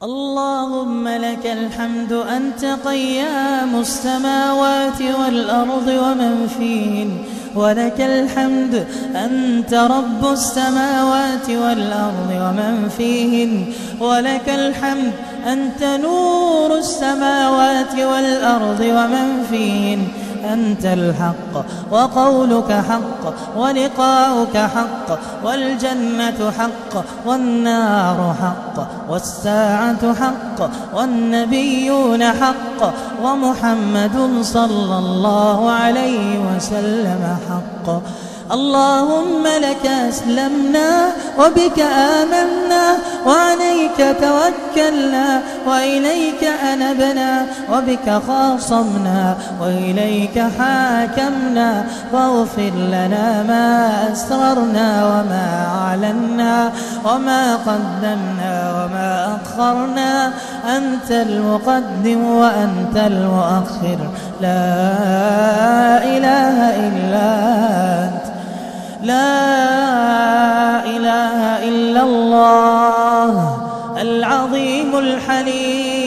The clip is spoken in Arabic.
اللهم لك الحمد أنت قيام السماوات والأرض ومن فيهن، ولك الحمد أنت رب السماوات والأرض ومن فيهن، ولك الحمد أنت نور السماوات والأرض ومن فيهن. أنت الحق وقولك حق ولقاؤك حق والجنة حق والنار حق والساعة حق والنبيون حق ومحمد صلى الله عليه وسلم حق. اللهم لك أسلمنا وبك آمنا وعليك توكلنا وإليك أنبنا وبك خاصمنا وإليك حاكمنا، فاغفر لنا ما أسررنا وما أعلنا وما قدمنا وما أخرنا. أنت المقدم وأنت المؤخر، لا إله إلا أنت، لا إله إلا الله العظيم الحليم